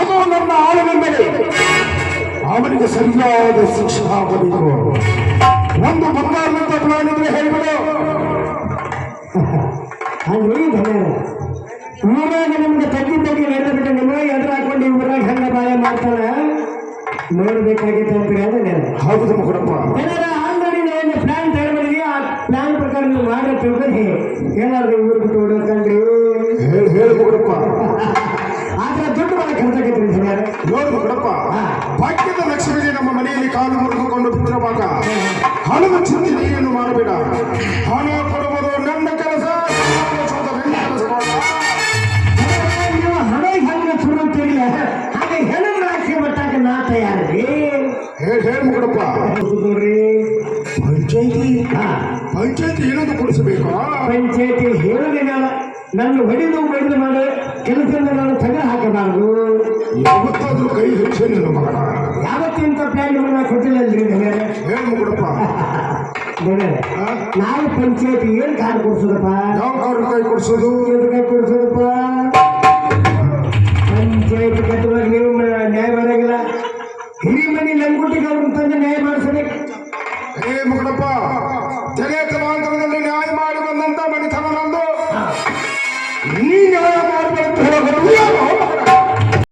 ಅದು ನನ್ನ ಆಳಿನ ಮೇಲೆ ಅವನಿಗೆ ಸರಿಯಾದ ಶಿಕ್ಷೆ ಆಗಬೇಕು. ಒಂದು ಬಂಗಾರದ ಪ್ಲಾನ್ ಇದ್ರೆ ಹೇಳ್ಬಿಡು. ಹಂಗೆ ಊರಾಗ ನಿಮ್ಗೆ ತಗ್ಗಿ ನಡೆದ್ಬಿಟ್ಟು ನಿಮಗೆ ಎದುರು ಹಾಕೊಂಡು ಊರಾಗ ಹಂಗ ಬಾಯ ಮಾಡ್ತಾಳೆ ನೋಡ್ಬೇಕಾಗಿತ್ತು ಅಂತ ಹೇಳಿದ್ರೆ ಹೌದು ಕೊಡಪ್ಪ. ಆಲ್ರೆಡಿ ನಾವೇನು ಪ್ಲಾನ್ ತಗೊಂಡಿದ್ವಿ. ಆ ಪ್ಲಾನ್ ಪ್ರಕಾರ ನೀವು ಮಾಡೋ ತಿಳ್ಕೊಂಡು ಏನಾದ್ರು ಊರು ಬಿಟ್ಟು ಓಡೋಕಂಡ್ರಿ ಹೇಳಿ ಕೊಡಪ್ಪ. ಆದ್ರೆ ದುಡ್ಡು ಬಹಳ ಖರ್ಚಾಗೈತ್ರಿ ನೋಡು ಕೊಡಪ್ಪ, ಭಾಗ್ಯದ ಲಕ್ಷ್ಮಿಗೆ ನಮ್ಮ ಮನೆಯಲ್ಲಿ ಕಾಲು ಮುರಿದುಕೊಂಡು ಬಿಟ್ಟಿರುವಾಗ ಹಣದ ಚಿಂತೆಯನ್ನು ಮಾಡಬೇಡ. ಹಣ ಕೊಡುವುದು ನನ್ನ ಕೆಲಸ, ನೀವು ಹಣ ಹೆಂಗ ಸುರುತ್ತೀರಿ ಹಾಗೆ ಹೆಣ್ಣು ರಾಶಿ ಮಟ್ಟಾಕ ನಾ ತಯಾರಿ ಹೇಳಿ ಕೊಡಪ್ಪ. ಪಂಚಾಯತಿ ಏನಂತ ಕೊಡಿಸಬೇಕು? ಪಂಚಾಯತಿ ಹೇಳುದಿಲ್ಲ. ನನ್ನ ಹೊಡೆದು ಮಾಡಿ ಕೆಲಸದಿಂದ ನಾನು ತೆಗೆದು ಹಾಕಬಾರದು. ಯಾವತ್ತಾದ್ರೂ ಕೈ ಹೆಚ್ಚು ನಿನ್ನ ಮಗನ. ಯಾವತ್ತಿಂತ ಪ್ಲಾನ್ ಕೊಟ್ಟಿಲ್ಲ ಅಲ್ರಿ ಹೇಳಿ ಕೊಡಪ್ಪ. ನಾವು ಪಂಚಾಯತಿ ಏನ್ ಕಾರ್ ಕೊಡ್ಸೋದಪ್ಪ? ಯಾವ ಕಾರ್ ಕೈ ಕೊಡ್ಸೋದು? ಕೈ ಕೊಡ್ಸೋದಪ್ಪ. ಪಂಚಾಯತಿ ಕಟ್ಟುವಾಗ ನೀವು ನ್ಯಾಯ ಮಾಡಂಗಿಲ್ಲ. ಹಿರಿಮನಿ ಲಂಗುಟಿಗೆ ಅವ್ರನ್ನ ತಂದು ನ್ಯಾಯ ಮಾಡಿಸಬೇಕು. ಮಗನಪ್ಪ,